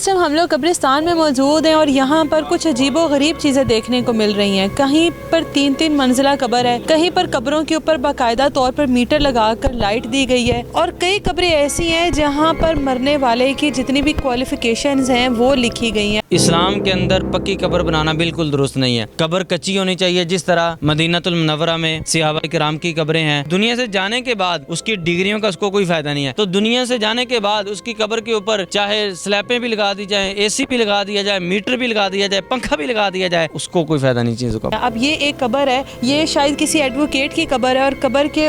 اس time ہم لوگ قبرستان میں موجود ہیں اور یہاں پر کچھ عجیب و غریب چیزیں دیکھنے کو مل رہی ہیں. کہیں پر 3 منزلہ قبر ہے, کہیں پر قبروں کے اوپر باقاعدہ طور پر میٹر لگا کر لائٹ دی گئی ہے, اور کئی قبریں ایسی ہیں جہاں پر مرنے والے کی جتنی بھی کوالیفیکیشنز ہیں وہ لکھی گئی ہیں. اسلام کے اندر پکی قبر بنانا بالکل درست نہیں ہے. قبر کچی ہونی چاہیے, جس طرح مدینہ المنورہ میں صحابہ کرام کی قبریں ہیں. دنیا سے جانے کے بعد اس کی ڈگریوں کا اس کو کوئی فائدہ نہیں ہے, تو دنیا سے جانے کے بعد اس کی قبر کے اوپر چاہے سلیپیں بھی لگا دی جائیں, اے سی بھی لگا دیا جائے, میٹر بھی لگا دیا جائے, پنکھا بھی لگا دیا جائے, اس کو کوئی فائدہ نہیں چیزوں کا. اب یہ ایک قبر ہے, یہ شاید کسی ایڈوکیٹ کی قبر ہے, اور قبر کے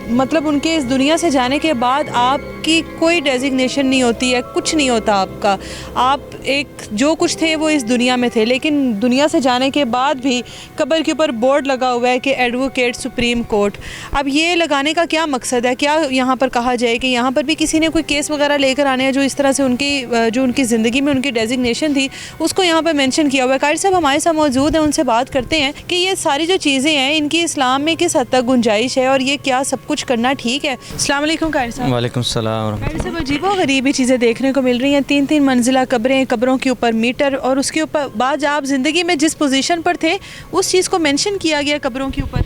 مطلب ان کے اس دنیا سے جانے کے بعد آپ کی کوئی ڈیزگنیشن نہیں ہوتی ہے, کچھ نہیں ہوتا آپ کا. آپ ایک جو کچھ تھے وہ اس دنیا میں تھے, لیکن دنیا سے جانے کے بعد بھی قبر کے اوپر بورڈ لگا ہوا ہے کہ ایڈوکیٹ سپریم کورٹ. اب یہ لگانے کا کیا مقصد ہے؟ کیا یہاں پر کہا جائے کہ یہاں پر بھی کسی نے کوئی کیس وغیرہ لے کر آنے ہیں جو اس طرح سے ان کی زندگی میں ان کی ڈیزگنیشن تھی اس کو یہاں پر مینشن کیا ہوا ہے. قاری صاحب ہمارے ساتھ موجود ہیں, ان سے بات کرتے ہیں کہ یہ ساری جو چیزیں ہیں ان کی اسلام میں کس حد تک گنجائش ہے, اور یہ کیا سب کچھ کرنا ٹھیک ہے؟ السلام علیکم قاری صاحب. وعلیکم السلام. قاری صاحب عجیب و غریبی چیزیں دیکھنے کو مل رہی ہیں, 3 منزلہ قبریں, قبروں کے اوپر میٹر, اور اس کے اوپر بعد آپ زندگی میں جس پوزیشن پر تھے اس چیز کو مینشن کیا گیا قبروں کے اوپر.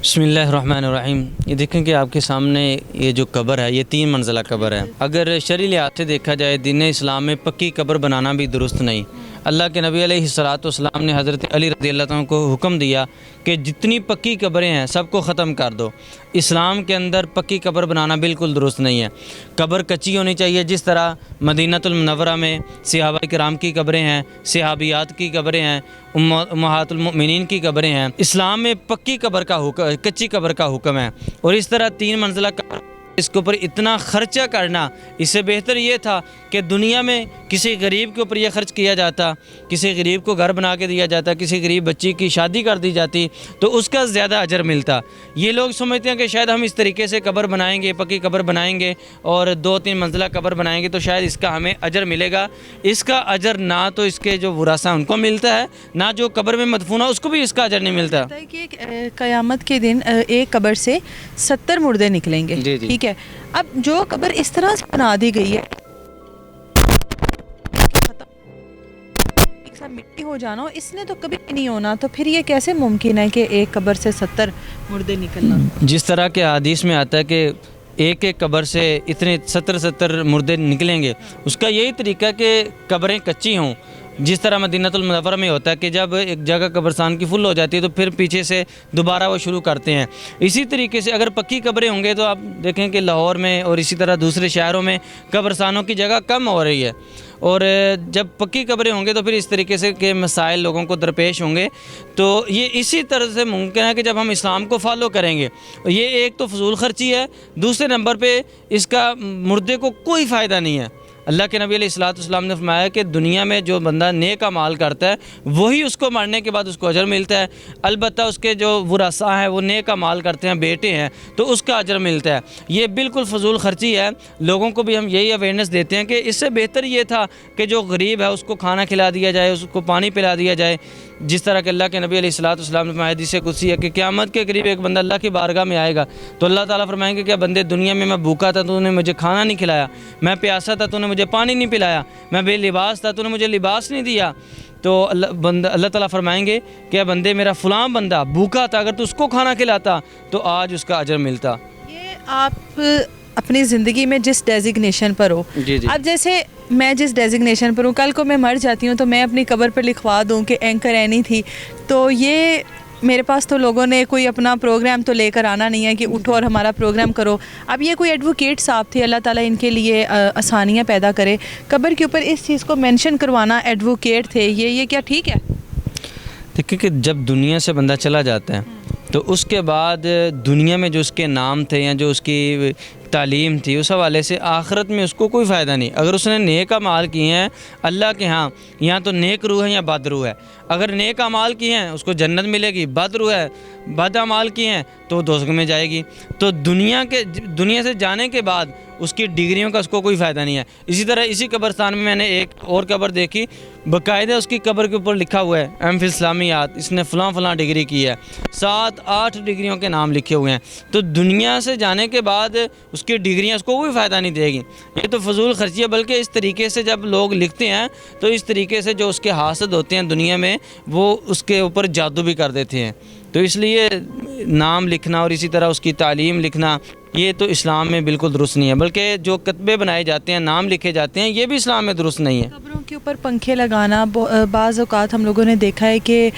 بسم اللہ الرحمن الرحیم. یہ دیکھیں کہ آپ کے سامنے یہ جو قبر ہے یہ 3 منزلہ قبر ہے. اگر شرعی لحاظ سے دیکھا جائے دین اسلام میں پکی قبر بنانا بھی درست نہیں. اللہ کے نبی علیہ الصلوۃ نے حضرت علی رضی اللہ عنہ کو حکم دیا کہ جتنی پکی قبریں ہیں سب کو ختم کر دو. اسلام کے اندر پکی قبر بنانا بالکل درست نہیں ہے. قبر کچی ہونی چاہیے, جس طرح مدینہ المنورہ میں صحابہ کرام کی قبریں ہیں, صحابیات کی قبریں ہیں, امہات المؤمنین کی قبریں ہیں. اسلام میں پکی قبر کا حکم, کچی قبر کا حکم ہے. اور اس طرح 3 منزلہ قبر, اس کے اوپر اتنا خرچہ کرنا, اس سے بہتر یہ تھا کہ دنیا میں کسی غریب کے اوپر یہ خرچ کیا جاتا, کسی غریب کو گھر بنا کے دیا جاتا, کسی غریب بچی کی شادی کر دی جاتی تو اس کا زیادہ اجر ملتا. یہ لوگ سمجھتے ہیں کہ شاید ہم اس طریقے سے قبر بنائیں گے, پکی قبر بنائیں گے اور 2-3 منزلہ قبر بنائیں گے تو شاید اس کا ہمیں اجر ملے گا. اس کا اجر نہ تو اس کے جو ورثہ ان کو ملتا ہے, نہ جو قبر میں مدفون ہے اس کو بھی اس کا اجر نہیں ملتا. کہ قیامت کے دن ایک قبر سے 70 مردے نکلیں گے. ٹھیک ہے, اب جو قبر اس طرح سے بنا دی گئی ہے, ایک ساتھ مٹی ہو جانا, اس نے تو کبھی نہیں ہونا, تو پھر یہ کیسے ممکن ہے کہ ایک قبر سے 70 مردے نکلنا؟ جس طرح کے حدیث میں آتا ہے کہ ایک قبر سے اتنے 70 مردے نکلیں گے, اس کا یہی طریقہ کہ قبریں کچی ہوں. جس طرح مدینہ المنورہ میں ہوتا ہے کہ جب ایک جگہ قبرستان کی فل ہو جاتی ہے تو پھر پیچھے سے دوبارہ وہ شروع کرتے ہیں. اسی طریقے سے اگر پکی قبریں ہوں گے تو آپ دیکھیں کہ لاہور میں اور اسی طرح دوسرے شہروں میں قبرستانوں کی جگہ کم ہو رہی ہے, اور جب پکی قبریں ہوں گے تو پھر اس طریقے سے کہ مسائل لوگوں کو درپیش ہوں گے. تو یہ اسی طرح سے ممکن ہے کہ جب ہم اسلام کو فالو کریں گے, یہ ایک تو فضول خرچی ہے, دوسرے نمبر پہ اس کا مردے کو کوئی فائدہ نہیں ہے. اللہ کے نبی علیہ السلام نے فرمایا کہ دنیا میں جو بندہ نیک اعمال کرتا ہے وہی اس کو مرنے کے بعد اس کو اجر ملتا ہے. البتہ اس کے جو ورثاء ہیں وہ نیک اعمال کرتے ہیں, بیٹے ہیں, تو اس کا اجر ملتا ہے. یہ بالکل فضول خرچی ہے. لوگوں کو بھی ہم یہی اویئرنیس دیتے ہیں کہ اس سے بہتر یہ تھا کہ جو غریب ہے اس کو کھانا کھلا دیا جائے, اس کو پانی پلا دیا جائے. جس طرح کہ اللہ کے نبی علیہ السلام نے حدیث قدسی ہے کہ قیامت کے قریب ایک بندہ اللہ کی بارگاہ میں آئے گا تو اللہ تعالیٰ فرمائیں گے کہ بندے دنیا میں بھوکا تھا تو نے مجھے کھانا نہیں کھلایا, میں پیاسا تھا تو نے مجھے پانی نہیں پلایا, میں بے لباس تھا تو نے مجھے لباس نہیں دیا. تو اللہ تعالیٰ فرمائیں گے کہ بندے میرا فلاں بندہ بھوکا تھا, اگر تو اس کو کھانا کھلاتا تو آج اس کا اجر ملتا. یہ آپ اپنی زندگی میں جس ڈیزگنیشن پر ہو, اب جیسے میں جس ڈیزگنیشن پر ہوں, کل کو میں مر جاتی ہوں تو میں اپنی قبر پر لکھوا دوں کہ اینکر اینی تھی, تو یہ میرے پاس تو لوگوں نے کوئی اپنا پروگرام تو لے کر آنا نہیں ہے کہ اٹھو اور ہمارا پروگرام کرو. اب یہ کوئی ایڈوکیٹ صاحب تھے, اللہ تعالیٰ ان کے لیے آسانیاں پیدا کرے, قبر کے اوپر اس چیز کو مینشن کروانا, ایڈوکیٹ تھے, یہ کیا ٹھیک ہے؟ دیکھیں کہ جب دنیا سے بندہ چلا جاتا ہے تو اس کے بعد دنیا میں جو اس کے نام تھے یا جو اس کی تعلیم تھی اس حوالے سے آخرت میں اس کو کوئی فائدہ نہیں. اگر اس نے نیک اعمال کیے ہیں اللہ کے ہاں, یا تو نیک روح ہے یا بد روح ہے. اگر نیک اعمال کی ہیں اس کو جنت ملے گی، بد روح ہے بد اعمال کی ہیں تو دوزخ میں جائے گی۔ تو دنیا سے جانے کے بعد اس کی ڈگریوں کا اس کو کوئی فائدہ نہیں ہے۔ اسی طرح اسی قبرستان میں نے ایک اور قبر دیکھی، باقاعدہ اس کی قبر کے اوپر لکھا ہوا ہے ایم فل اسلامیات، اس نے فلاں فلاں ڈگری کی ہے، 7-8 ڈگریوں کے نام لکھے ہوئے ہیں۔ تو دنیا سے جانے کے بعد اس کی ڈگریاں اس کو کوئی فائدہ نہیں دے گی، یہ تو فضول خرچی ہے۔ بلکہ اس طریقے سے جب لوگ لکھتے ہیں تو اس طریقے سے جو اس کے حاسد ہوتے ہیں دنیا میں وہ اس کے اوپر جادو بھی کر دیتے ہیں۔ تو اس لیے نام لکھنا اور اسی طرح اس کی تعلیم لکھنا یہ تو اسلام میں بالکل درست نہیں ہے، بلکہ جو کتبے بنائے جاتے ہیں، نام لکھے جاتے ہیں، یہ بھی اسلام میں درست نہیں ہے۔ قبروں کے اوپر پنکھے لگانا، بعض اوقات ہم لوگوں نے دیکھا ہے کہ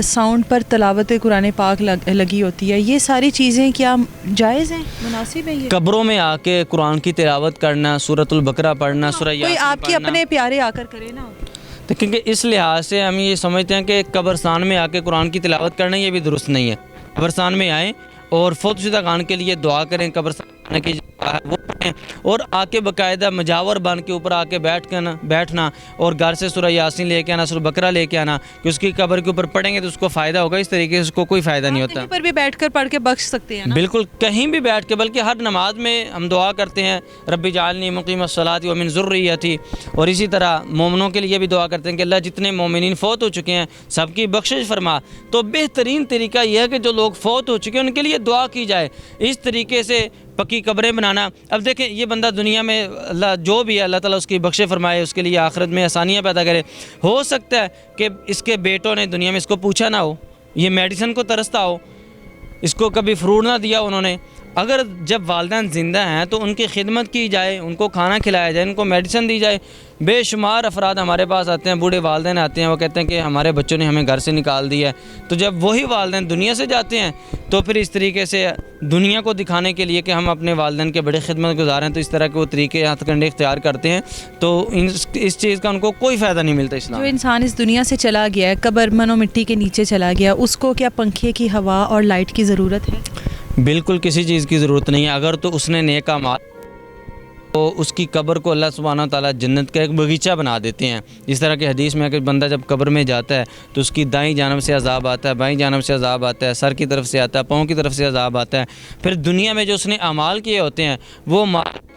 ساؤنڈ پر تلاوت قرآن پاک لگی ہوتی ہے، یہ ساری چیزیں کیا جائز ہیں، مناسب ہے یہ؟ قبروں میں آ کے قرآن کی تلاوت کرنا، سورۃ البقرہ پڑھنا، سورہ کوئی یاسین آپ کے پڑھنا، اپنے پیارے آ کر کرے نا، کیونکہ اس لحاظ سے ہم یہ سمجھتے ہیں کہ قبرستان میں آ کے قرآن کی تلاوت کرنا یہ بھی درست نہیں ہے۔ قبرستان میں آئیں اور فوت شدہ خان کے لیے دعا کریں، قبرستان کی وہ پڑھیں اور آ کے باقاعدہ مجاور بن کے اوپر آ کے بیٹھنا اور گھر سے سورہ یاسین لے کے آنا، سورہ بقرہ لے کے آنا کہ اس کی قبر کے اوپر پڑھیں گے تو اس کو فائدہ ہوگا۔ اس طریقے سے اس کو کوئی فائدہ نہیں ہوتا۔ کہیں پر بھی بیٹھ کر پڑھ کے بخش سکتے ہیں نا؟ بالکل کہیں بھی بیٹھ کے، بلکہ ہر نماز میں ہم دعا کرتے ہیں رب اجعلنی مقیم الصلاۃ ومن ذریتی، اور اسی طرح مومنوں کے لیے بھی دعا کرتے ہیں کہ اللہ جتنے مومنین فوت ہو چکے ہیں سب کی بخشش فرما۔ تو بہترین طریقہ یہ ہے کہ جو لوگ فوت ہو چکے ہیں ان کے لیے دعا کی جائے، اس طریقے سے پکی قبریں بنانا۔ اب دیکھیں یہ بندہ دنیا میں اللہ جو بھی ہے اللہ تعالیٰ اس کی بخشے فرمائے، اس کے لیے آخرت میں آسانیاں پیدا کرے۔ ہو سکتا ہے کہ اس کے بیٹوں نے دنیا میں اس کو پوچھا نہ ہو، یہ میڈیسن کو ترستا ہو، اس کو کبھی فروٹ نہ دیا انہوں نے۔ اگر جب والدین زندہ ہیں تو ان کی خدمت کی جائے، ان کو کھانا کھلایا جائے، ان کو میڈیسن دی جائے۔ بے شمار افراد ہمارے پاس آتے ہیں، بوڑھے والدین آتے ہیں، وہ کہتے ہیں کہ ہمارے بچوں نے ہمیں گھر سے نکال دیا ہے۔ تو جب وہی والدین دنیا سے جاتے ہیں تو پھر اس طریقے سے دنیا کو دکھانے کے لیے کہ ہم اپنے والدین کے بڑے خدمت گزار ہیں تو اس طرح کے وہ طریقے ہاتھ کنڈے اختیار کرتے ہیں، تو اس چیز کا ان کو کوئی فائدہ نہیں ملتا اسلام۔ جو انسان اس دنیا سے چلا گیا ہے، قبر من و مٹی کے نیچے چلا گیا، اس کو کیا پنکھے کی ہوا اور لائٹ کی ضرورت ہے؟ بالکل کسی چیز کی ضرورت نہیں ہے۔ اگر تو اس نے نیک اعمال تو اس کی قبر کو اللہ سبحانہ تعالیٰ جنت کا ایک باغیچہ بنا دیتے ہیں۔ جس طرح کہ حدیث میں کہ بندہ جب قبر میں جاتا ہے تو اس کی دائیں جانب سے عذاب آتا ہے، بائیں جانب سے عذاب آتا ہے، سر کی طرف سے آتا ہے، پاؤں کی طرف سے عذاب آتا ہے۔ پھر دنیا میں جو اس نے اعمال کیے ہوتے ہیں وہ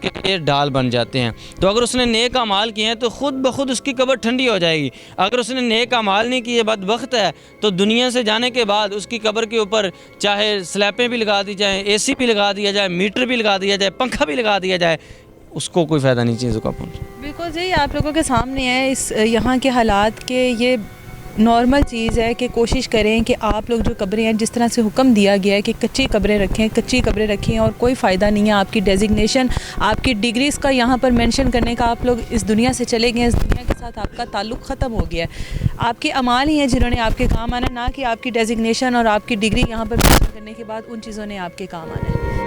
کے لیے ڈال بن جاتے ہیں۔ تو اگر اس نے نیک اعمال کیے ہیں تو خود بخود اس کی قبر ٹھنڈی ہو جائے گی۔ اگر اس نے نیک اعمال نہیں کیے، بدبخت ہے، تو دنیا سے جانے کے بعد اس کی قبر کے اوپر چاہے سلیپیں بھی لگا دی جائیں، اے سی بھی لگا دیا جائے، میٹر بھی لگا دیا جائے، پنکھا بھی لگا دیا جائے، اس کو کوئی فائدہ نہیں چیزوں کا پہنچ۔ بالکل جی، آپ لوگوں کے سامنے ہے اس یہاں کے حالات کے، یہ نارمل چیز ہے کہ کوشش کریں کہ آپ لوگ جو قبریں ہیں، جس طرح سے حکم دیا گیا ہے کہ کچی قبریں رکھیں اور کوئی فائدہ نہیں ہے آپ کی ڈیزگنیشن، آپ کی ڈگریز کا یہاں پر مینشن کرنے کا۔ آپ لوگ اس دنیا سے چلے گئے، اس دنیا کے ساتھ آپ کا تعلق ختم ہو گیا ہے۔ آپ کے اعمال ہی ہیں جنہوں نے آپ کے کام آنا، نہ کہ آپ کی ڈیزگنیشن اور آپ کی ڈگری یہاں پر مینشن کرنے کے بعد ان چیزوں نے آپ کے کام آنا ہے۔